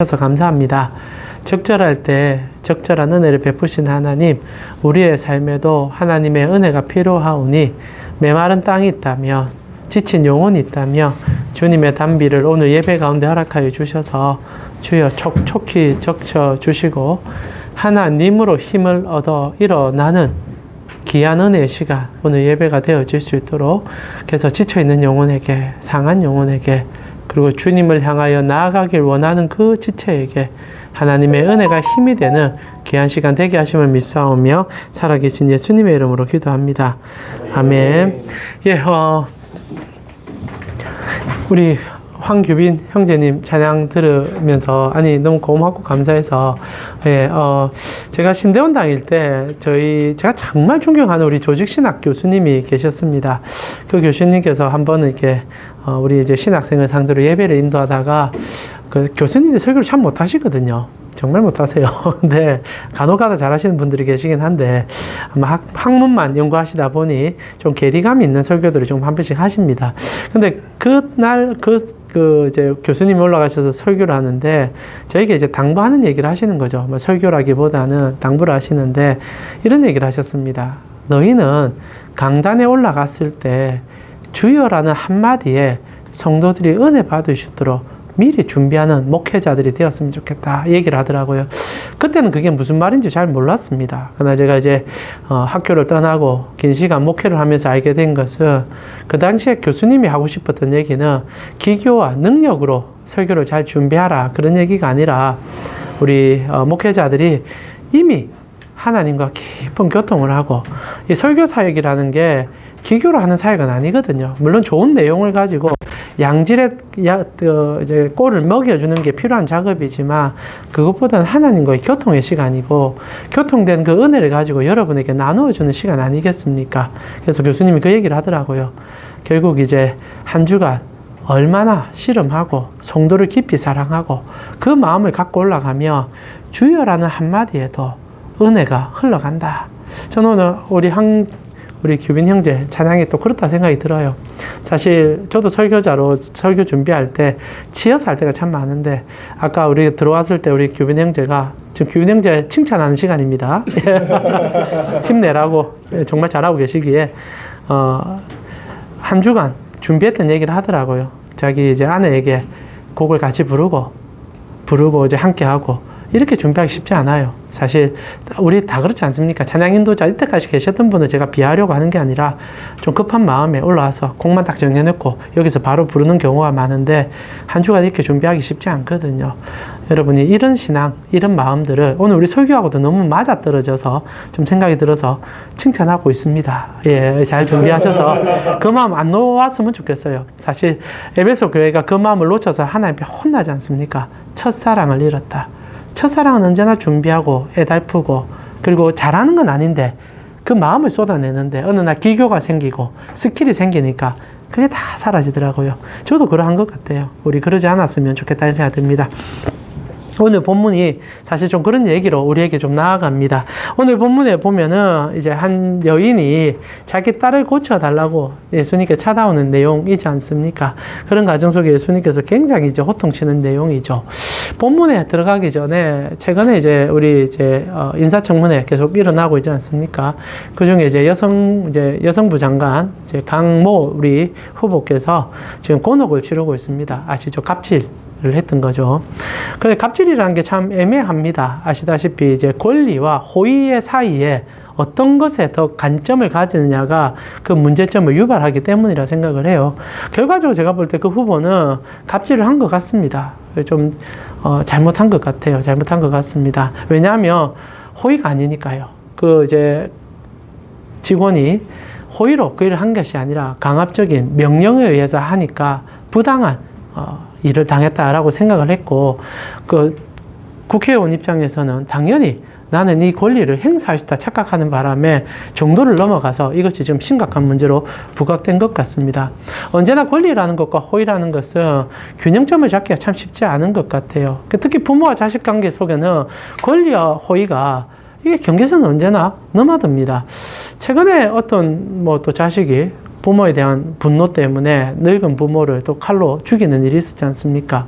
주셔서 감사합니다. 적절할 때 적절한 은혜를 베푸신 하나님, 우리의 삶에도 하나님의 은혜가 필요하오니 메마른 땅이 있다며 지친 영혼이 있다며 주님의 단비를 오늘 예배 가운데 허락하여 주셔서 주여 촉촉히 적셔 주시고 하나님으로 힘을 얻어 일어나는 귀한 은혜의 시간 오늘 예배가 되어질 수 있도록 그래서 지쳐있는 영혼에게, 상한 영혼에게, 그리고 주님을 향하여 나아가길 원하는 그 지체에게 하나님의 은혜가 힘이 되는 귀한 시간 되게 하심을 믿사오며 살아계신 예수님의 이름으로 기도합니다. 아멘. 예, 우리 황규빈 형제님 찬양 들으면서 너무 고맙고 감사해서 제가 신대원 다닐 때 제가 정말 존경하는 우리 조직신학 교수님이 계셨습니다. 그 교수님께서 한 번은 이렇게 우리 이제 신학생을 상대로 예배를 인도하다가 그 교수님이 설교를 참 못하시거든요. 정말 못하세요. 근데 간혹가다 잘하시는 분들이 계시긴 한데 아마 학문만 연구하시다 보니 좀 괴리감 있는 설교들을 좀 한 번씩 하십니다. 근데 그날 이제 교수님이 올라가셔서 설교를 하는데 저에게 이제 당부하는 얘기를 하시는 거죠. 뭐 설교라기보다는 당부를 하시는데 이런 얘기를 하셨습니다. 너희는 강단에 올라갔을 때 주여라는 한마디에 성도들이 은혜 받을 수 있도록 미리 준비하는 목회자들이 되었으면 좋겠다 얘기를 하더라고요. 그때는 그게 무슨 말인지 잘 몰랐습니다. 그러나 제가 이제 학교를 떠나고 긴 시간 목회를 하면서 알게 된 것은 그 당시에 교수님이 하고 싶었던 얘기는 기교와 능력으로 설교를 잘 준비하라 그런 얘기가 아니라 우리 목회자들이 이미 하나님과 깊은 교통을 하고 이 설교 사역이라는 게 기교로 하는 사역은 아니거든요. 물론 좋은 내용을 가지고 양질의 이제 꼴을 먹여주는 게 필요한 작업이지만 그것보다는 하나님과의 교통의 시간이고 교통된 그 은혜를 가지고 여러분에게 나누어주는 시간 아니겠습니까? 그래서 교수님이 그 얘기를 하더라고요. 결국 이제 한 주간 얼마나 씨름하고 성도를 깊이 사랑하고 그 마음을 갖고 올라가면 주여라는 한마디에도 은혜가 흘러간다. 저는 오늘 우리 규빈 형제 찬양이 또 그렇다 생각이 들어요. 사실 저도 설교자로 설교 준비할 때 치여서 할 때가 참 많은데 아까 우리 들어왔을 때 우리 규빈 형제가 지금 규빈 형제 칭찬하는 시간입니다. 힘내라고 정말 잘하고 계시기에 한 주간 준비했던 얘기를 하더라고요. 자기 이제 아내에게 곡을 같이 부르고 이제 함께 하고 이렇게 준비하기 쉽지 않아요. 사실 우리 다 그렇지 않습니까? 찬양 인도자 이때까지 계셨던 분을 제가 비하려고 하는 게 아니라 좀 급한 마음에 올라와서 곡만 딱 정해놓고 여기서 바로 부르는 경우가 많은데 한 주간 이렇게 준비하기 쉽지 않거든요. 여러분이 이런 신앙, 이런 마음들을 오늘 우리 설교하고도 너무 맞아떨어져서 좀 생각이 들어서 칭찬하고 있습니다. 예, 잘 준비하셔서 그 마음 안 놓았으면 좋겠어요. 사실 에베소 교회가 그 마음을 놓쳐서 하나님께 혼나지 않습니까? 첫사랑을 잃었다. 첫사랑은 언제나 준비하고 애달프고 그리고 잘하는 건 아닌데 그 마음을 쏟아내는데 어느 날 기교가 생기고 스킬이 생기니까 그게 다 사라지더라고요. 저도 그러한 것 같아요. 우리 그러지 않았으면 좋겠다는 생각이 듭니다. 오늘 본문이 사실 좀 그런 얘기로 우리에게 좀 나아갑니다. 오늘 본문에 보면은 이제 한 여인이 자기 딸을 고쳐달라고 예수님께 찾아오는 내용이지 않습니까? 그런 과정 속에 예수님께서 굉장히 이제 호통치는 내용이죠. 본문에 들어가기 전에 최근에 이제 우리 인사청문회 계속 일어나고 있지 않습니까? 그 중에 이제 여성부 장관 강모 우리 후보께서 지금 곤혹을 치르고 있습니다. 아시죠? 갑질을 했던 거죠. 근데 갑질이라는 게 참 애매합니다. 아시다시피 이제 권리와 호의의 사이에 어떤 것에 더 관점을 가지느냐가 그 문제점을 유발하기 때문이라 생각을 해요. 결과적으로 제가 볼 때 그 후보는 갑질을 한 것 같습니다. 좀 잘못한 것 같아요. 잘못한 것 같습니다. 왜냐하면 호의가 아니니까요. 그 이제 직원이 호의로 그 일을 한 것이 아니라 강압적인 명령에 의해서 하니까 부당한 일을 당했다라고 생각을 했고 그 국회의원 입장에서는 당연히 나는 이 권리를 행사할 수 있다 착각하는 바람에 정도를 넘어가서 이것이 좀 심각한 문제로 부각된 것 같습니다. 언제나 권리라는 것과 호의라는 것은 균형점을 잡기가 참 쉽지 않은 것 같아요. 특히 부모와 자식 관계 속에는 권리와 호의가 이게 경계선은 언제나 넘어듭니다. 최근에 어떤 또 자식이 부모에 대한 분노 때문에 늙은 부모를 또 칼로 죽이는 일이 있었지 않습니까?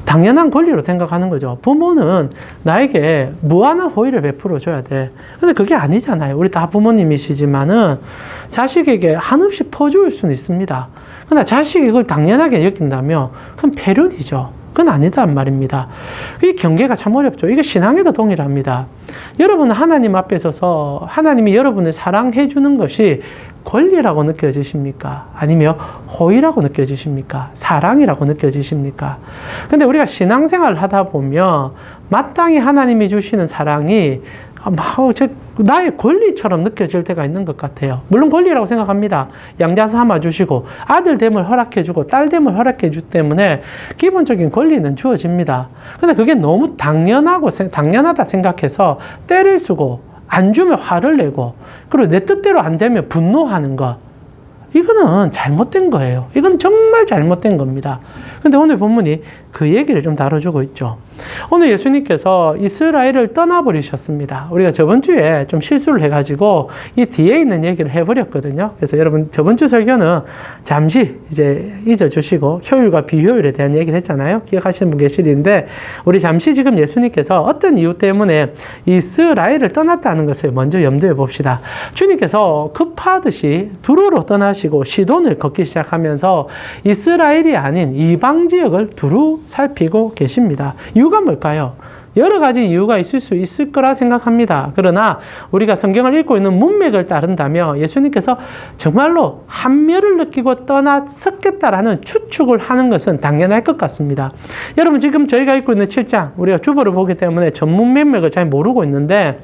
당연한 권리로 생각하는 거죠. 부모는 나에게 무한한 호의를 베풀어 줘야 돼. 근데 그게 아니잖아요. 우리 다 부모님이시지만은 자식에게 한없이 퍼주을 수는 있습니다. 그러나 자식이 이걸 당연하게 여긴다면 그건 배려이죠. 그건 아니단 말입니다. 이 경계가 참 어렵죠. 이게 신앙에도 동일합니다. 여러분은 하나님 앞에 서서 하나님이 여러분을 사랑해 주는 것이 권리라고 느껴지십니까? 아니면 호의라고 느껴지십니까? 사랑이라고 느껴지십니까? 근데 우리가 신앙생활을 하다 보면 마땅히 하나님이 주시는 사랑이 나의 권리처럼 느껴질 때가 있는 것 같아요. 물론 권리라고 생각합니다. 양자 삼아 주시고 아들됨을 허락해 주고 딸됨을 허락해 주기 때문에 기본적인 권리는 주어집니다. 근데 그게 너무 당연하다 생각해서 때를 쓰고 안 주면 화를 내고 그리고 내 뜻대로 안 되면 분노하는 것, 이거는 잘못된 거예요. 이건 정말 잘못된 겁니다. 근데 오늘 본문이 그 얘기를 좀 다뤄주고 있죠. 오늘 예수님께서 이스라엘을 떠나버리셨습니다. 우리가 저번 주에 좀 실수를 해가지고 이 뒤에 있는 얘기를 해버렸거든요. 그래서 여러분 저번 주 설교는 잠시 이제 잊어주시고 효율과 비효율에 대한 얘기를 했잖아요. 기억하시는 분 계시는데 우리 잠시 지금 예수님께서 어떤 이유 때문에 이스라엘을 떠났다는 것을 먼저 염두에 봅시다. 주님께서 급하듯이 두루로 떠나시고 시돈을 걷기 시작하면서 이스라엘이 아닌 이방 지역을 두루 살피고 계십니다. 이유가 뭘까요? 여러 가지 이유가 있을 수 있을 거라 생각합니다. 그러나 우리가 성경을 읽고 있는 문맥을 따른다면 예수님께서 정말로 한멸을 느끼고 떠났었겠다라는 추측을 하는 것은 당연할 것 같습니다. 여러분 지금 저희가 읽고 있는 7장 우리가 주보를 보기 때문에 전문 맥락을 잘 모르고 있는데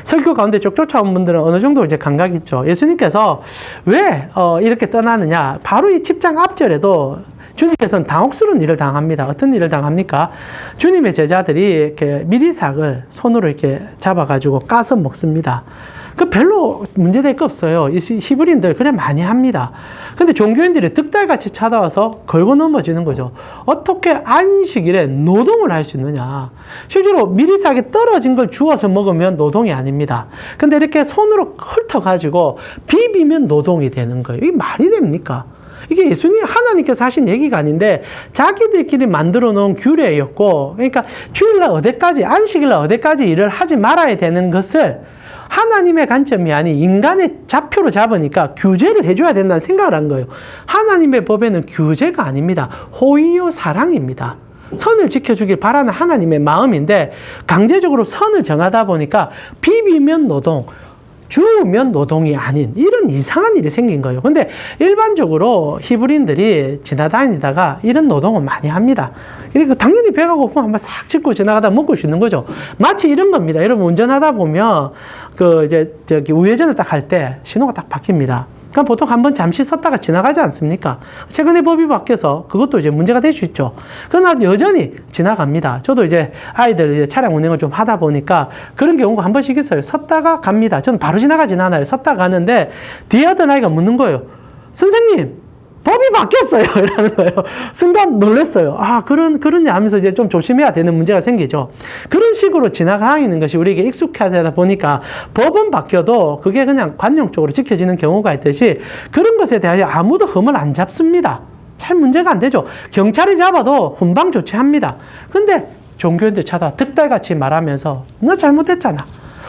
설교 가운데 쭉 쫓아온 분들은 어느 정도 이제 감각이 있죠. 예수님께서 왜 이렇게 떠나느냐? 바로 이 10장 앞절에도 주님께서는 당혹스러운 일을 당합니다. 어떤 일을 당합니까? 주님의 제자들이 이렇게 미리삭을 손으로 이렇게 잡아가지고 까서 먹습니다. 그 별로 문제될 거 없어요. 히브리인들 그래 많이 합니다. 근데 종교인들이 득달같이 찾아와서 걸고 넘어지는 거죠. 어떻게 안식일에 노동을 할 수 있느냐. 실제로 미리삭이 떨어진 걸 주워서 먹으면 노동이 아닙니다. 근데 이렇게 손으로 훑어가지고 비비면 노동이 되는 거예요. 이게 말이 됩니까? 이게 예수님, 하나님께서 하신 얘기가 아닌데 자기들끼리 만들어 놓은 규례였고, 그러니까 주일날 어디까지, 안식일날 어디까지 일을 하지 말아야 되는 것을 하나님의 관점이 아닌 인간의 좌표로 잡으니까 규제를 해줘야 된다는 생각을 한 거예요. 하나님의 법에는 규제가 아닙니다. 호의요 사랑입니다. 선을 지켜주길 바라는 하나님의 마음인데 강제적으로 선을 정하다 보니까 비비면 노동, 주우면 노동이 아닌 이런 이상한 일이 생긴 거예요. 근데 일반적으로 히브리인들이 지나다니다가 이런 노동을 많이 합니다. 그러니까 당연히 배가 고프면 한번 싹 짚고 지나가다 먹을 수 있는 거죠. 마치 이런 겁니다. 여러분 운전하다 보면 우회전을 딱 할 때 신호가 딱 바뀝니다. 그럼 보통 한번 잠시 섰다가 지나가지 않습니까? 최근에 법이 바뀌어서 그것도 이제 문제가 될 수 있죠. 그러나 여전히 지나갑니다. 저도 이제 아이들 이제 차량 운행을 좀 하다 보니까 그런 경우가 한 번씩 있어요. 섰다가 갑니다. 저는 바로 지나가진 않아요. 섰다가 가는데 뒤에 어떤 아이가 묻는 거예요. 선생님, 법이 바뀌었어요. 이러는 거예요. 순간 놀랐어요. 그러냐 하면서 이제 좀 조심해야 되는 문제가 생기죠. 그런 식으로 지나가는 것이 우리에게 익숙하다 보니까 법은 바뀌어도 그게 그냥 관용적으로 지켜지는 경우가 있듯이 그런 것에 대하여 아무도 흠을 안 잡습니다. 잘 문제가 안 되죠. 경찰이 잡아도 훈방 조치합니다. 근데 종교인들 찾아 득달같이 말하면서 너 잘못했잖아.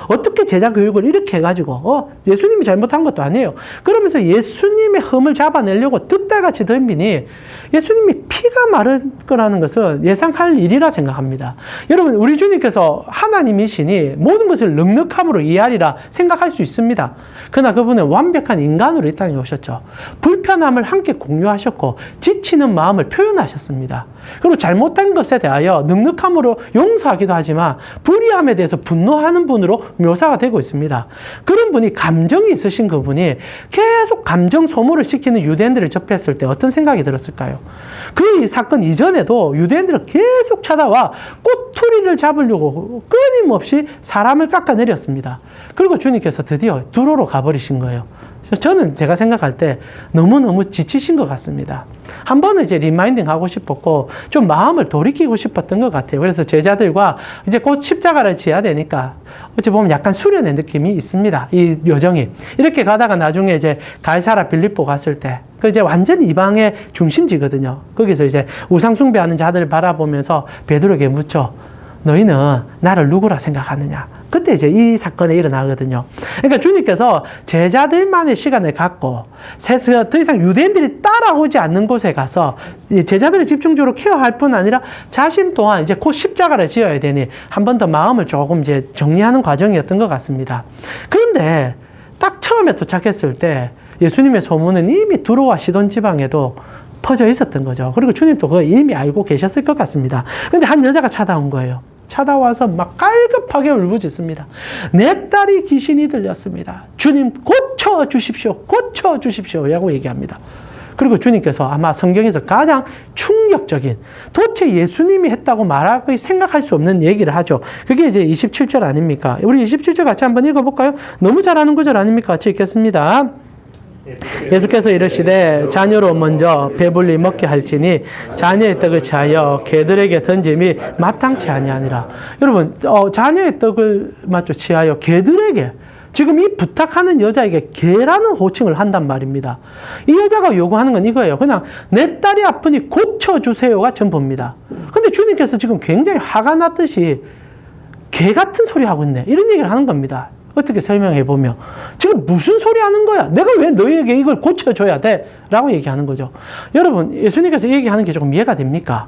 어떻게 제자 교육을 이렇게 해가지고 예수님이 잘못한 것도 아니에요. 그러면서 예수님의 흠을 잡아내려고 득달같이 덤비니 예수님이 피가 마를 거라는 것은 예상할 일이라 생각합니다. 여러분 우리 주님께서 하나님이시니 모든 것을 넉넉함으로 이해하리라 생각할 수 있습니다. 그러나 그분은 완벽한 인간으로 이 땅에 오셨죠. 불편함을 함께 공유하셨고 지치는 마음을 표현하셨습니다. 그리고 잘못한 것에 대하여 넉넉함으로 용서하기도 하지만 불의함에 대해서 분노하는 분으로 묘사가 되고 있습니다. 그런 분이 감정이 있으신 그분이 계속 감정 소모를 시키는 유대인들을 접했을 때 어떤 생각이 들었을까요? 그 사건 이전에도 유대인들은 계속 찾아와 꼬투리를 잡으려고 끊임없이 사람을 깎아내렸습니다. 그리고 주님께서 드디어 두로로 가버리신 거예요. 저는 제가 생각할 때 너무너무 지치신 것 같습니다. 한 번은 이제 리마인딩 하고 싶었고, 좀 마음을 돌이키고 싶었던 것 같아요. 그래서 제자들과 이제 곧 십자가를 지어야 되니까, 어찌 보면 약간 수련의 느낌이 있습니다. 이 여정이. 이렇게 가다가 나중에 이제 가이사라 빌립보 갔을 때, 그 이제 완전히 이방의 중심지거든요. 거기서 이제 우상숭배하는 자들을 바라보면서 베드로에게 묻죠. 너희는 나를 누구라 생각하느냐? 그때 이제 이 사건이 일어나거든요. 그러니까 주님께서 제자들만의 시간을 갖고 더 이상 유대인들이 따라오지 않는 곳에 가서 제자들을 집중적으로 케어할 뿐 아니라 자신 또한 이제 곧 십자가를 지어야 되니 한 번 더 마음을 조금 이제 정리하는 과정이었던 것 같습니다. 그런데 딱 처음에 도착했을 때 예수님의 소문은 이미 두로와 시돈 지방에도 퍼져 있었던 거죠. 그리고 주님도 그거 이미 알고 계셨을 것 같습니다. 그런데 한 여자가 찾아온 거예요. 찾아와서 막 깔급하게 울부짖습니다. 내 딸이 귀신이 들렸습니다. 주님 고쳐주십시오. 고쳐주십시오. 라고 얘기합니다. 그리고 주님께서 아마 성경에서 가장 충격적인, 도대체 예수님이 했다고 말하고 생각할 수 없는 얘기를 하죠. 그게 이제 27절 아닙니까? 우리 27절 같이 한번 읽어볼까요? 너무 잘하는 구절 아닙니까? 같이 읽겠습니다. 예수께서 이르시되 자녀로 먼저 배불리 먹게 할지니 자녀의 떡을 취하여 개들에게 던짐이 마땅치 아니하니라. 여러분, 자녀의 떡을 맞죠? 취하여 개들에게, 지금 이 부탁하는 여자에게 개라는 호칭을 한단 말입니다. 이 여자가 요구하는 건 이거예요. 그냥 내 딸이 아프니 고쳐주세요가 전부입니다. 근데 주님께서 지금 굉장히 화가 났듯이 개 같은 소리 하고 있네, 이런 얘기를 하는 겁니다. 어떻게 설명해 보면 지금 무슨 소리 하는 거야? 내가 왜 너희에게 이걸 고쳐줘야 돼? 라고 얘기하는 거죠. 여러분, 예수님께서 얘기하는 게 조금 이해가 됩니까?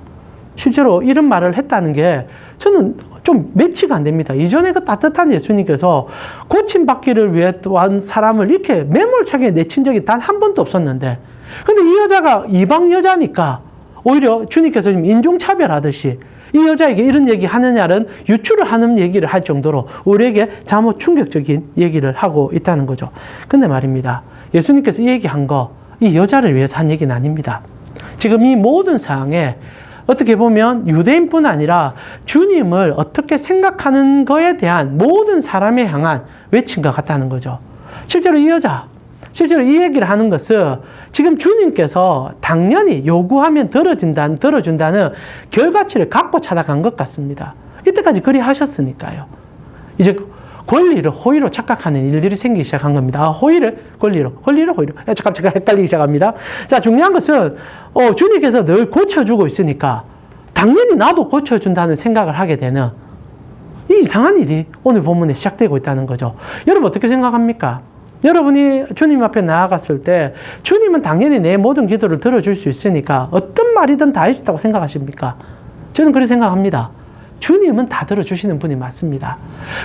실제로 이런 말을 했다는 게 저는 좀 매치가 안 됩니다. 이전에 그 따뜻한 예수님께서 고침받기를 위해 또한 사람을 이렇게 매몰차게 내친 적이 단 한 번도 없었는데, 근데 이 여자가 이방 여자니까 오히려 주님께서 지금 인종차별하듯이 이 여자에게 이런 얘기 하느냐는 유추를 하는 얘기를 할 정도로 우리에게 잘못 충격적인 얘기를 하고 있다는 거죠. 근데 말입니다. 예수님께서 이 얘기한 거, 이 여자를 위해서 한 얘기는 아닙니다. 지금 이 모든 상황에 어떻게 보면 유대인뿐 아니라 주님을 어떻게 생각하는 거에 대한 모든 사람에 향한 외친 것 같다는 거죠. 실제로 이 여자, 실제로 이 얘기를 하는 것은 지금 주님께서 당연히 요구하면 들어준다는 결과치를 갖고 찾아간 것 같습니다. 이때까지 그리 하셨으니까요. 이제 권리를 호의로 착각하는 일들이 생기기 시작한 겁니다. 호의를 권리로. 잠깐 헷갈리기 시작합니다. 자, 중요한 것은 주님께서 늘 고쳐주고 있으니까 당연히 나도 고쳐준다는 생각을 하게 되는 이 이상한 일이 오늘 본문에 시작되고 있다는 거죠. 여러분 어떻게 생각합니까? 여러분이 주님 앞에 나아갔을 때 주님은 당연히 내 모든 기도를 들어줄 수 있으니까 어떤 말이든 다 해줬다고 생각하십니까? 저는 그렇게 생각합니다. 주님은 다 들어주시는 분이 맞습니다.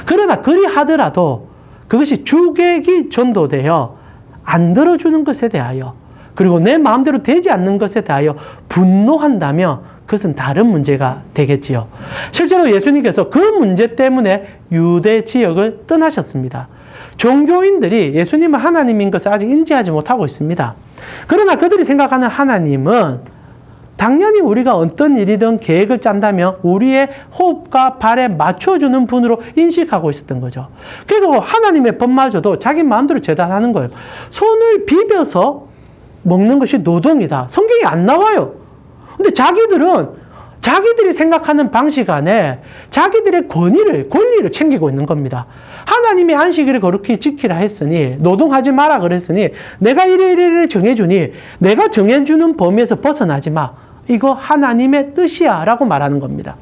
그러나 그리 하더라도 그것이 주객이 전도되어 안 들어주는 것에 대하여, 그리고 내 마음대로 되지 않는 것에 대하여 분노한다면 그것은 다른 문제가 되겠지요. 실제로 예수님께서 그 문제 때문에 유대 지역을 떠나셨습니다. 종교인들이 예수님은 하나님인 것을 아직 인지하지 못하고 있습니다. 그러나 그들이 생각하는 하나님은 당연히 우리가 어떤 일이든 계획을 짠다면 우리의 호흡과 발에 맞춰주는 분으로 인식하고 있었던 거죠. 그래서 하나님의 법마저도 자기 마음대로 재단하는 거예요. 손을 비벼서 먹는 것이 노동이다. 성경이 안 나와요. 근데 자기들이 생각하는 방식 안에 자기들의 권리를 챙기고 있는 겁니다. 하나님이 안식일을 거룩히 지키라 했으니, 노동하지 마라 그랬으니, 내가 이래 정해주니, 내가 정해주는 범위에서 벗어나지 마. 이거 하나님의 뜻이야 라고 말하는 겁니다.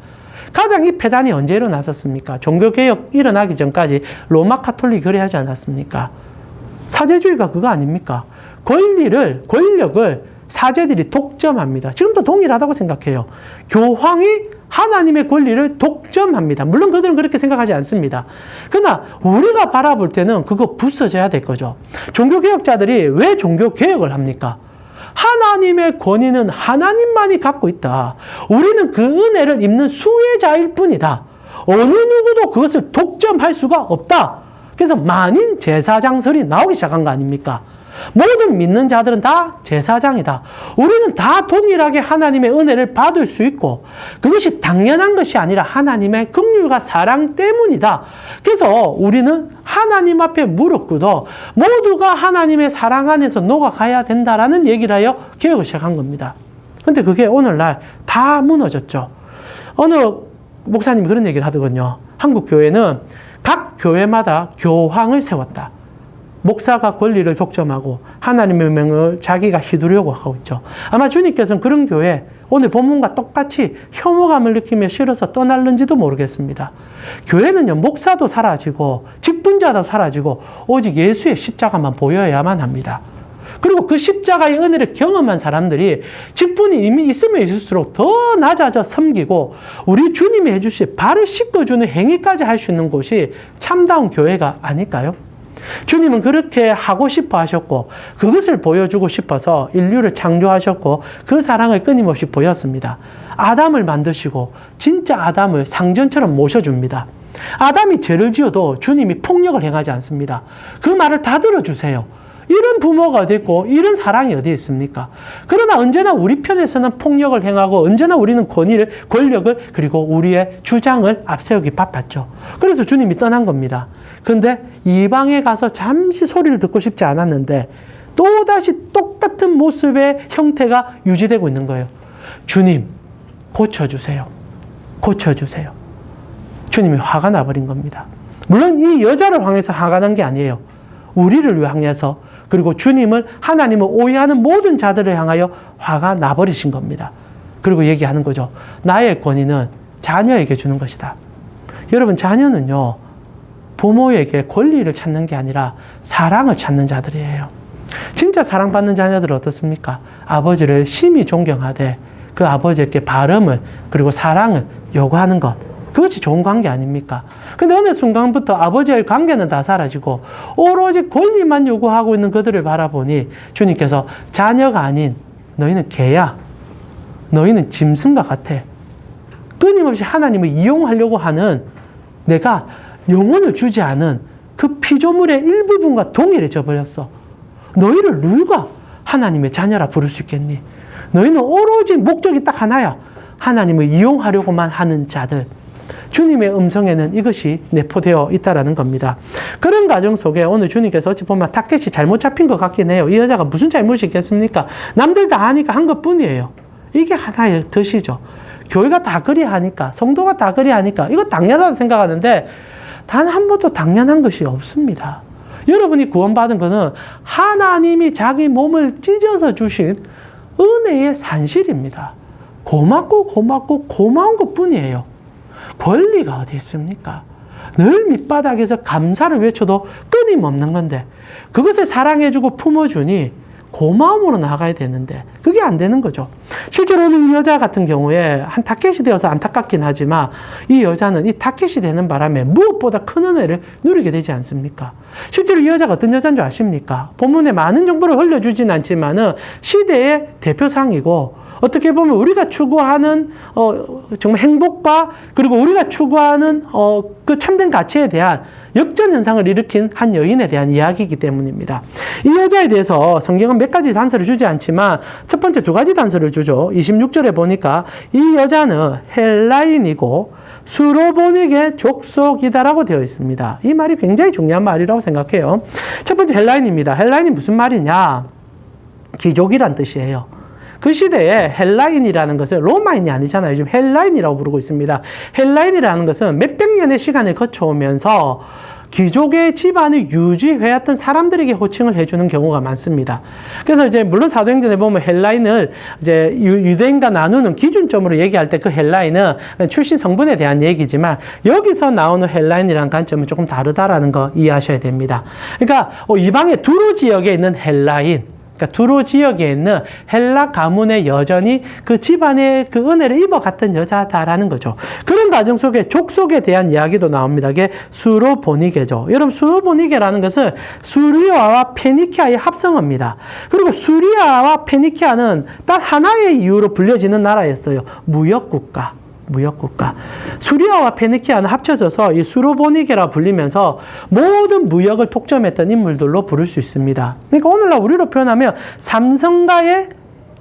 가장 이 폐단이 언제 일어났었습니까? 종교개혁 일어나기 전까지 로마 카톨릭이 그래 하지 않았습니까? 사제주의가 그거 아닙니까? 권력을 사제들이 독점합니다. 지금도 동일하다고 생각해요. 교황이 하나님의 권리를 독점합니다. 물론 그들은 그렇게 생각하지 않습니다. 그러나 우리가 바라볼 때는 그거 부서져야 될 거죠. 종교개혁자들이 왜 종교개혁을 합니까? 하나님의 권위는 하나님만이 갖고 있다. 우리는 그 은혜를 입는 수혜자일 뿐이다. 어느 누구도 그것을 독점할 수가 없다. 그래서 만인 제사장설이 나오기 시작한 거 아닙니까? 모든 믿는 자들은 다 제사장이다. 우리는 다 동일하게 하나님의 은혜를 받을 수 있고 그것이 당연한 것이 아니라 하나님의 긍휼과 사랑 때문이다. 그래서 우리는 하나님 앞에 무릎 꿇어 모두가 하나님의 사랑 안에서 녹아가야 된다라는 얘기를 하여 개혁을 시작한 겁니다. 근데 그게 오늘날 다 무너졌죠. 어느 목사님이 그런 얘기를 하더군요. 한국 교회는 각 교회마다 교황을 세웠다. 목사가 권리를 독점하고 하나님의 명을 자기가 휘두르려고 하고 있죠. 아마 주님께서는 그런 교회 오늘 본문과 똑같이 혐오감을 느끼며 싫어서 떠날는지도 모르겠습니다. 교회는요, 목사도 사라지고 직분자도 사라지고 오직 예수의 십자가만 보여야만 합니다. 그리고 그 십자가의 은혜를 경험한 사람들이 직분이 이미 있으면 있을수록 더 낮아져 섬기고 우리 주님이 해주신 발을 씻겨주는 행위까지 할 수 있는 곳이 참다운 교회가 아닐까요? 주님은 그렇게 하고 싶어 하셨고 그것을 보여주고 싶어서 인류를 창조하셨고 그 사랑을 끊임없이 보였습니다. 아담을 만드시고 진짜 아담을 상전처럼 모셔줍니다. 아담이 죄를 지어도 주님이 폭력을 행하지 않습니다. 그 말을 다 들어주세요. 이런 부모가 어디 있고 이런 사랑이 어디 있습니까? 그러나 언제나 우리 편에서는 폭력을 행하고 언제나 우리는 권력을 그리고 우리의 주장을 앞세우기 바빴죠. 그래서 주님이 떠난 겁니다. 그런데 이방에 가서 잠시 소리를 듣고 싶지 않았는데 또다시 똑같은 모습의 형태가 유지되고 있는 거예요. 주님, 고쳐주세요. 고쳐주세요. 주님이 화가 나버린 겁니다. 물론 이 여자를 향해서 화가 난 게 아니에요. 우리를 향해서 그리고 주님을 하나님을 오해하는 모든 자들을 향하여 화가 나버리신 겁니다. 그리고 얘기하는 거죠. 나의 권위는 자녀에게 주는 것이다. 여러분, 자녀는요, 부모에게 권리를 찾는 게 아니라 사랑을 찾는 자들이에요. 진짜 사랑받는 자녀들은 어떻습니까? 아버지를 심히 존경하되 그 아버지에게 바름을 그리고 사랑을 요구하는 것. 그것이 좋은 관계 아닙니까? 근데 어느 순간부터 아버지와의 관계는 다 사라지고 오로지 권리만 요구하고 있는 그들을 바라보니 주님께서 자녀가 아닌 너희는 개야. 너희는 짐승과 같아. 끊임없이 하나님을 이용하려고 하는 내가 영혼을 주지 않은 그 피조물의 일부분과 동일해져 버렸어. 너희를 누가 하나님의 자녀라 부를 수 있겠니? 너희는 오로지 목적이 딱 하나야. 하나님을 이용하려고만 하는 자들. 주님의 음성에는 이것이 내포되어 있다는 겁니다. 그런 과정 속에 오늘 주님께서 어찌 보면 타켓이 잘못 잡힌 것 같긴 해요. 이 여자가 무슨 잘못이 있겠습니까? 남들 다 하니까 한 것뿐이에요. 이게 하나의 덫이죠. 교회가 다 그리 하니까, 성도가 다 그리 하니까 이거 당연하다고 생각하는데 단 한 번도 당연한 것이 없습니다. 여러분이 구원받은 것은 하나님이 자기 몸을 찢어서 주신 은혜의 산실입니다. 고맙고 고마운 것뿐이에요. 권리가 어디 있습니까? 늘 밑바닥에서 감사를 외쳐도 끊임없는 건데 그것을 사랑해주고 품어주니 고마움으로 나아가야 되는데 그게 안 되는 거죠. 실제로는 이 여자 같은 경우에 한 타켓이 되어서 안타깝긴 하지만 이 여자는 이 타켓이 되는 바람에 무엇보다 큰 은혜를 누리게 되지 않습니까? 실제로 이 여자가 어떤 여자인 줄 아십니까? 본문에 많은 정보를 흘려주진 않지만은 시대의 대표상이고 어떻게 보면 우리가 추구하는 정말 행복과 그리고 우리가 추구하는 그 참된 가치에 대한 역전 현상을 일으킨 한 여인에 대한 이야기이기 때문입니다. 이 여자에 대해서 성경은 몇 가지 단서를 주지 않지만 첫 번째 두 가지 단서를 주죠. 26절에 보니까 이 여자는 헬라인이고 수로보닉의 족속이다라고 되어 있습니다. 이 말이 굉장히 중요한 말이라고 생각해요. 첫 번째 헬라인입니다. 헬라인이 무슨 말이냐? 귀족이란 뜻이에요. 그 시대에 헬라인이라는 것은 로마인이 아니잖아요. 요즘 헬라인이라고 부르고 있습니다. 헬라인이라는 것은 몇백 년의 시간을 거쳐오면서 귀족의 집안을 유지해왔던 사람들에게 호칭을 해주는 경우가 많습니다. 그래서 이제 물론 사도행전에 보면 헬라인을 이제 유대인과 나누는 기준점으로 얘기할 때 그 헬라인은 출신 성분에 대한 얘기지만 여기서 나오는 헬라인이라는 관점은 조금 다르다라는 거 이해하셔야 됩니다. 그러니까 이방의 두로 지역에 있는 헬라인, 그러니까 두로 지역에 있는 헬라 가문의 여전히 그 집안의 그 은혜를 입어갔던 여자다라는 거죠. 그런 과정 속에 족속에 대한 이야기도 나옵니다. 이게 수로보니게죠. 여러분, 수로보니게라는 것은 수리아와 페니키아의 합성어입니다. 그리고 수리아와 페니키아는 딱 하나의 이유로 불려지는 나라였어요. 무역국가. 무역국가. 수리아와 페니키아는 합쳐져서 이 수로보니게라 불리면서 모든 무역을 독점했던 인물들로 부를 수 있습니다. 그러니까 오늘날 우리로 표현하면 삼성가의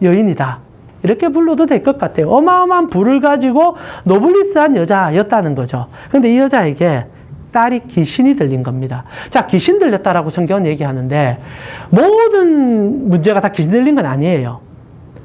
여인이다. 이렇게 불러도 될 것 같아요. 어마어마한 부를 가지고 노블리스한 여자였다는 거죠. 근데 이 여자에게 딸이 귀신이 들린 겁니다. 자, 귀신 들렸다라고 성경은 얘기하는데 모든 문제가 다 귀신 들린 건 아니에요.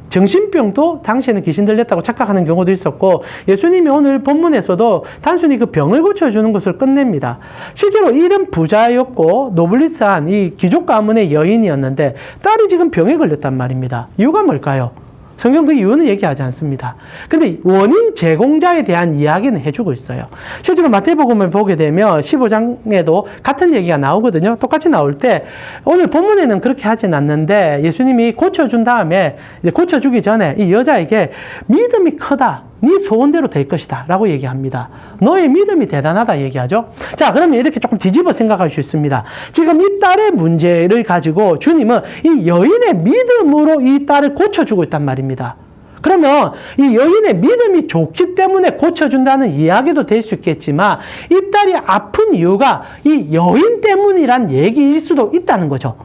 정신병도 당시에는 귀신 들렸다고 착각하는 경우도 있었고, 예수님이 오늘 본문에서도 단순히 그 병을 고쳐주는 것을 끝냅니다. 실제로 이런 부자였고 노블리스한 이 귀족 가문의 여인이었는데 딸이 지금 병에 걸렸단 말입니다. 이유가 뭘까요? 성경 그 이유는 얘기하지 않습니다. 근데 원인 제공자에 대한 이야기는 해주고 있어요. 실제로 마태복음을 보게 되면 15장에도 같은 얘기가 나오거든요. 똑같이 나올 때 오늘 본문에는 그렇게 하진 않는데 예수님이 고쳐준 다음에 이제 고쳐주기 전에 이 여자에게 믿음이 크다. 네 소원대로 될 것이다. 라고 얘기합니다. 너의 믿음이 대단하다 얘기하죠. 자, 그러면 이렇게 조금 뒤집어 생각할 수 있습니다. 지금 이 딸의 문제를 가지고 주님은 이 여인의 믿음으로 이 딸을 고쳐주고 있단 말입니다. 그러면 이 여인의 믿음이 좋기 때문에 고쳐준다는 이야기도 될 수 있겠지만 이 딸이 아픈 이유가 이 여인 때문이란 얘기일 수도 있다는 거죠.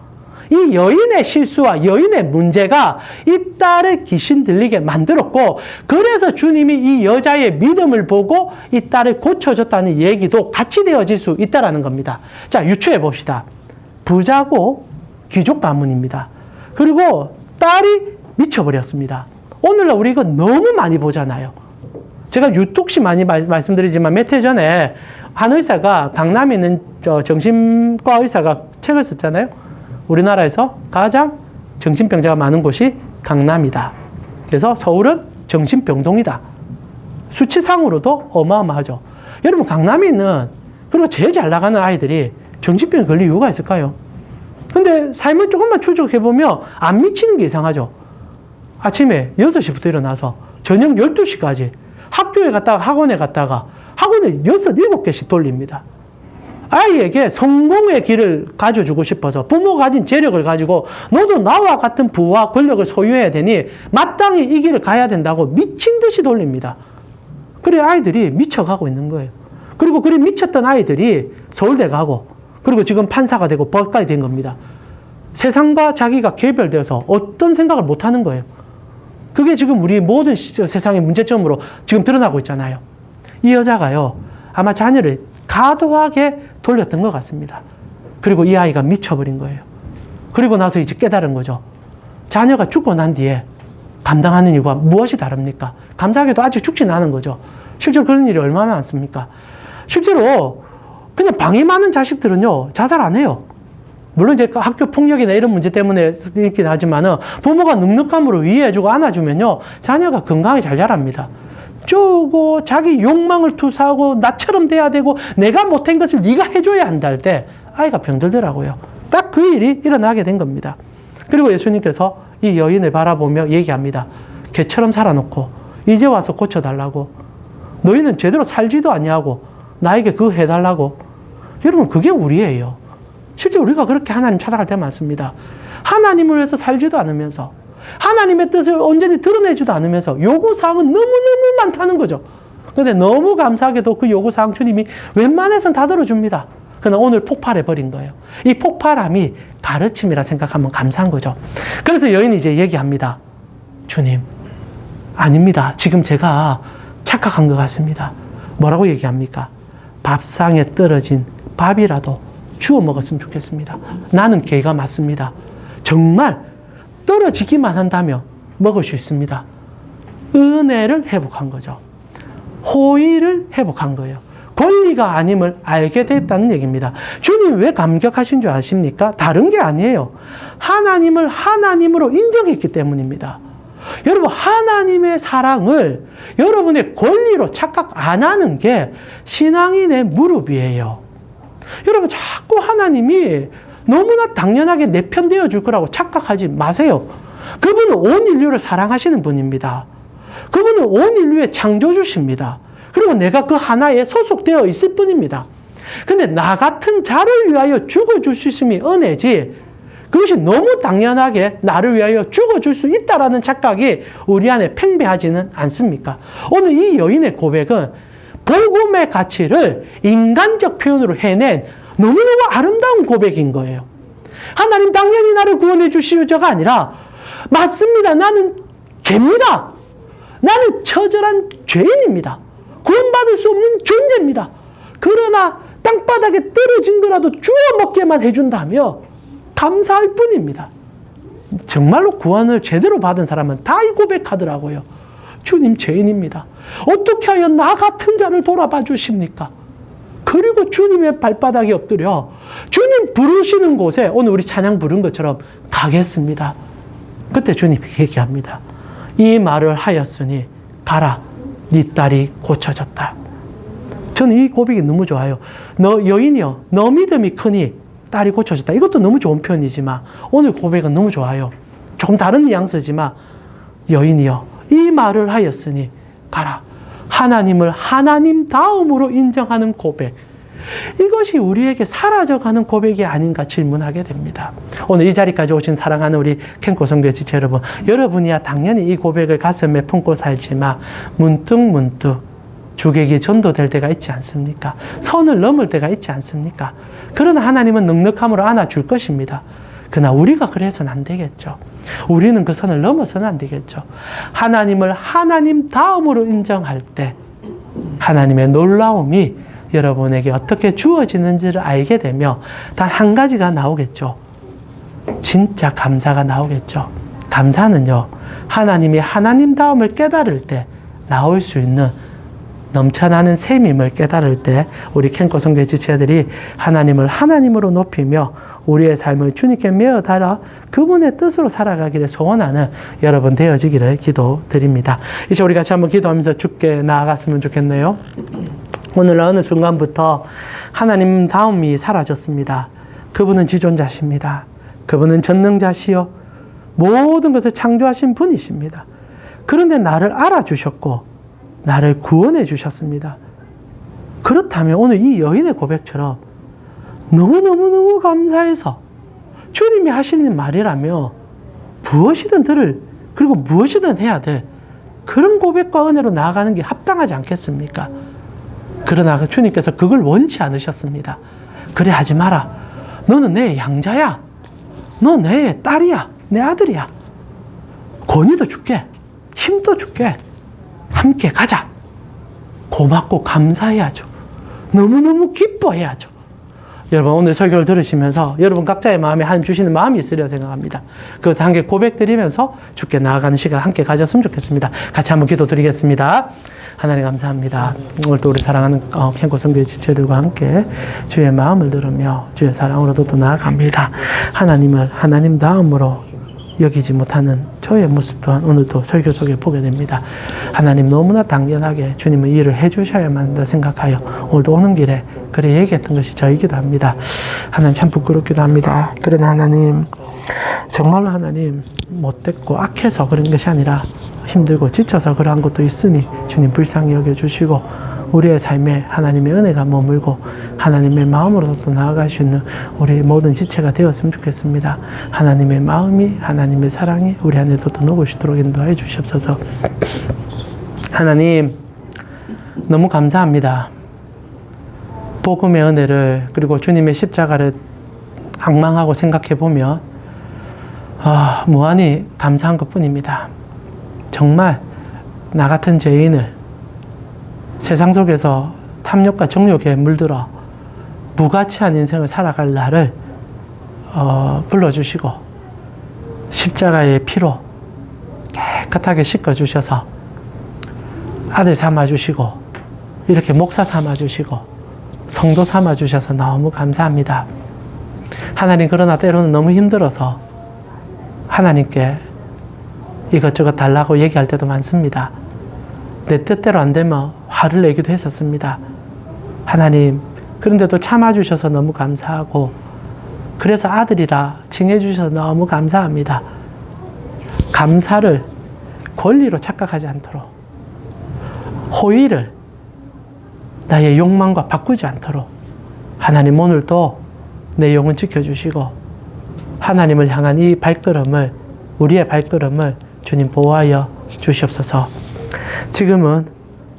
이 여인의 실수와 여인의 문제가 이 딸을 귀신 들리게 만들었고, 그래서 주님이 이 여자의 믿음을 보고 이 딸을 고쳐줬다는 얘기도 같이 되어질 수 있다는 겁니다. 자, 유추해 봅시다. 부자고 귀족 가문입니다. 그리고 딸이 미쳐버렸습니다. 오늘날 우리 이거 너무 많이 보잖아요. 제가 유독시 많이 말씀드리지만 몇 해 전에 한 의사가, 강남에 있는 정신과 의사가 책을 썼잖아요. 우리나라에서 가장 정신병자가 많은 곳이 강남이다. 그래서 서울은 정신병동이다. 수치상으로도 어마어마하죠. 여러분, 강남에 있는, 그리고 제일 잘 나가는 아이들이 정신병에 걸릴 이유가 있을까요? 근데 삶을 조금만 추적해보면 안 미치는 게 이상하죠. 아침에 6시부터 일어나서 저녁 12시까지 학교에 갔다가 학원에 갔다가 학원을 6, 7개씩 돌립니다. 아이에게 성공의 길을 가져주고 싶어서 부모가 가진 재력을 가지고 너도 나와 같은 부와 권력을 소유해야 되니 마땅히 이 길을 가야 된다고 미친 듯이 돌립니다. 그래 아이들이 미쳐가고 있는 거예요. 그리고 그래 미쳤던 아이들이 서울대 가고, 그리고 지금 판사가 되고 법관이 된 겁니다. 세상과 자기가 개별되어서 어떤 생각을 못 하는 거예요. 그게 지금 우리 모든 세상의 문제점으로 지금 드러나고 있잖아요. 이 여자가요, 아마 자녀를 과도하게 돌렸던 것 같습니다. 그리고 이 아이가 미쳐버린 거예요. 그리고 나서 이제 깨달은 거죠. 자녀가 죽고 난 뒤에 감당하는 일과 무엇이 다릅니까? 감사하게도 아직 죽지는 않은 거죠. 실제로 그런 일이 얼마나 많습니까? 실제로 그냥 방이 많은 자식들은요, 자살 안 해요. 물론 이제 학교 폭력이나 이런 문제 때문에 있긴 하지만은 부모가 눅눅함으로 위해주고 안아주면요, 자녀가 건강하게 잘 자랍니다. 쪼고 자기 욕망을 투사하고 나처럼 돼야 되고 내가 못한 것을 네가 해줘야 한다 할 때 아이가 병들더라고요. 딱 그 일이 일어나게 된 겁니다. 그리고 예수님께서 이 여인을 바라보며 얘기합니다. 개처럼 살아놓고 이제 와서 고쳐달라고. 너희는 제대로 살지도 아니하고 나에게 그거 해달라고. 여러분, 그게 우리예요. 실제 우리가 그렇게 하나님 찾아갈 때 많습니다. 하나님을 위해서 살지도 않으면서 하나님의 뜻을 온전히 드러내지도 않으면서 요구사항은 너무너무 많다는 거죠. 그런데 너무 감사하게도 그 요구사항 주님이 웬만해서는 다 들어줍니다. 그러나 오늘 폭발해버린 거예요. 이 폭발함이 가르침이라 생각하면 감사한 거죠. 그래서 여인이 이제 얘기합니다. 주님, 아닙니다. 지금 제가 착각한 것 같습니다. 뭐라고 얘기합니까? 밥상에 떨어진 밥이라도 주워 먹었으면 좋겠습니다. 나는 개가 맞습니다. 정말 떨어지기만 한다면 먹을 수 있습니다. 은혜를 회복한 거죠. 호의를 회복한 거예요. 권리가 아님을 알게 됐다는 얘기입니다. 주님 왜 감격하신 줄 아십니까? 다른 게 아니에요. 하나님을 하나님으로 인정했기 때문입니다. 여러분, 하나님의 사랑을 여러분의 권리로 착각 안 하는 게 신앙인의 무릎이에요. 여러분, 자꾸 하나님이 너무나 당연하게 내 편 되어줄 거라고 착각하지 마세요. 그분은 온 인류를 사랑하시는 분입니다. 그분은 온 인류의 창조주십니다. 그리고 내가 그 하나에 소속되어 있을 뿐입니다. 근데 나 같은 자를 위하여 죽어줄 수 있음이 은혜지, 그것이 너무 당연하게 나를 위하여 죽어줄 수 있다라는 착각이 우리 안에 팽배하지는 않습니까? 오늘 이 여인의 고백은 복음의 가치를 인간적 표현으로 해낸 너무너무 아름다운 고백인 거예요. 하나님 당연히 나를 구원해 주시오저가 아니라 맞습니다. 나는 개입니다. 나는 처절한 죄인입니다. 구원받을 수 없는 존재입니다. 그러나 땅바닥에 떨어진 거라도 주워 먹게만 해준다며 감사할 뿐입니다. 정말로 구원을 제대로 받은 사람은 다 이 고백하더라고요. 주님 죄인입니다. 어떻게 하여 나 같은 자를 돌아봐 주십니까? 그리고 주님의 발바닥에 엎드려 주님 부르시는 곳에 오늘 우리 찬양 부른 것처럼 가겠습니다. 그때 주님이 얘기합니다. 이 말을 하였으니 가라, 네 딸이 고쳐졌다. 저는 이 고백이 너무 좋아요. 너 여인이여, 너 믿음이 크니 딸이 고쳐졌다. 이것도 너무 좋은 표현이지만 오늘 고백은 너무 좋아요. 조금 다른 뉘앙스지만 여인이여, 이 말을 하였으니 가라. 하나님을 하나님 다음으로 인정하는 고백. 이것이 우리에게 사라져가는 고백이 아닌가 질문하게 됩니다. 오늘 이 자리까지 오신 사랑하는 우리 캔코 선교회 지체 여러분, 여러분이야 당연히 이 고백을 가슴에 품고 살지만 문득 주객이 전도될 때가 있지 않습니까? 선을 넘을 때가 있지 않습니까? 그러나 하나님은 넉넉함으로 안아줄 것입니다. 그러나 우리가 그래서는 안 되겠죠. 우리는 그 선을 넘어서는 안 되겠죠. 하나님을 하나님 다음으로 인정할 때 하나님의 놀라움이 여러분에게 어떻게 주어지는지를 알게 되며 단 한 가지가 나오겠죠. 진짜 감사가 나오겠죠. 감사는요, 하나님이 하나님 다움을 깨달을 때 나올 수 있는 넘쳐나는 셈임을 깨달을 때 우리 캔코 선교회 지체들이 하나님을 하나님으로 높이며 우리의 삶을 주님께 메어 달아 그분의 뜻으로 살아가기를 소원하는 여러분 되어지기를 기도드립니다. 이제 우리 같이 한번 기도하면서 주께 나아갔으면 좋겠네요. 오늘 어느 순간부터 하나님 다움이 사라졌습니다. 그분은 지존자십니다. 그분은 전능자시요 모든 것을 창조하신 분이십니다. 그런데 나를 알아주셨고 나를 구원해 주셨습니다. 그렇다면 오늘 이 여인의 고백처럼 너무너무너무 감사해서 주님이 하시는 말이라며 무엇이든 들을, 그리고 무엇이든 해야 돼. 그런 고백과 은혜로 나아가는 게 합당하지 않겠습니까? 그러나 주님께서 그걸 원치 않으셨습니다. 그래 하지 마라. 너는 내 양자야. 너 내 딸이야. 내 아들이야. 권위도 줄게. 힘도 줄게. 함께 가자. 고맙고 감사해야죠. 너무너무 기뻐해야죠. 여러분 오늘 설교를 들으시면서 여러분 각자의 마음에 하나님 주시는 마음이 있으리라 생각합니다. 그래서 함께 고백드리면서 주께 나아가는 시간 함께 가졌으면 좋겠습니다. 같이 한번 기도드리겠습니다. 하나님 감사합니다. 오늘도 우리 사랑하는 캔코 선교회 지체들과 함께 주의 마음을 들으며 주의 사랑으로도 또 나아갑니다. 하나님을 하나님 다음으로 여기지 못하는 저의 모습 또한 오늘도 설교 속에 보게 됩니다. 하나님 너무나 당연하게 주님은 이 일을 해주셔야만 한다 생각하여 오늘도 오는 길에 그래 얘기했던 것이 저이기도 합니다. 하나님 참 부끄럽기도 합니다. 그러나 하나님 정말로 하나님 못됐고 악해서 그런 것이 아니라 힘들고 지쳐서 그러한 것도 있으니 주님 불쌍히 여겨주시고 우리의 삶에 하나님의 은혜가 머물고 하나님의 마음으로도 나아갈 수 있는 우리 모든 지체가 되었으면 좋겠습니다. 하나님의 마음이 하나님의 사랑이 우리 안에도 또 녹으시도록 인도해 주시옵소서. 하나님 너무 감사합니다. 복음의 은혜를 그리고 주님의 십자가를 앙망하고 생각해 보면 무한히 감사한 것뿐입니다. 정말 나 같은 죄인을 세상 속에서 탐욕과 정욕에 물들어 무가치한 인생을 살아갈 나를 불러주시고 십자가의 피로 깨끗하게 씻어주셔서 아들 삼아주시고 이렇게 목사 삼아주시고 성도 삼아주셔서 너무 감사합니다. 하나님 그러나 때로는 너무 힘들어서 하나님께 이것저것 달라고 얘기할 때도 많습니다. 내 뜻대로 안 되면 화를 내기도 했었습니다. 하나님 그런데도 참아주셔서 너무 감사하고 그래서 아들이라 칭해주셔서 너무 감사합니다. 감사를 권리로 착각하지 않도록 호의를 나의 욕망과 바꾸지 않도록 하나님 오늘도 내 영혼 지켜주시고 하나님을 향한 이 발걸음을, 우리의 발걸음을 주님 보호하여 주시옵소서. 지금은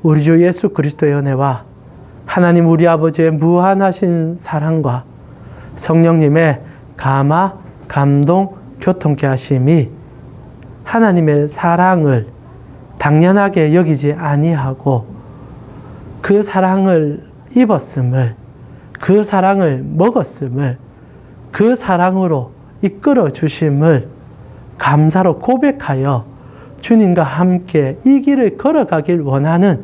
우리 주 예수 그리스도의 은혜와 하나님 우리 아버지의 무한하신 사랑과 성령님의 감화, 감동, 교통케 하심이 하나님의 사랑을 당연하게 여기지 아니하고 그 사랑을 입었음을, 그 사랑을 먹었음을, 그 사랑으로 이끌어 주심을 감사로 고백하여 주님과 함께 이 길을 걸어가길 원하는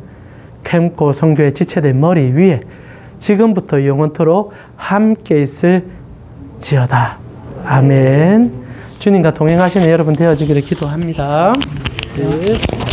캠코 성교의 지체된 머리 위에 지금부터 영원토록 함께 있을 지어다. 아멘. 주님과 동행하시는 여러분 되어지기를 기도합니다. 네.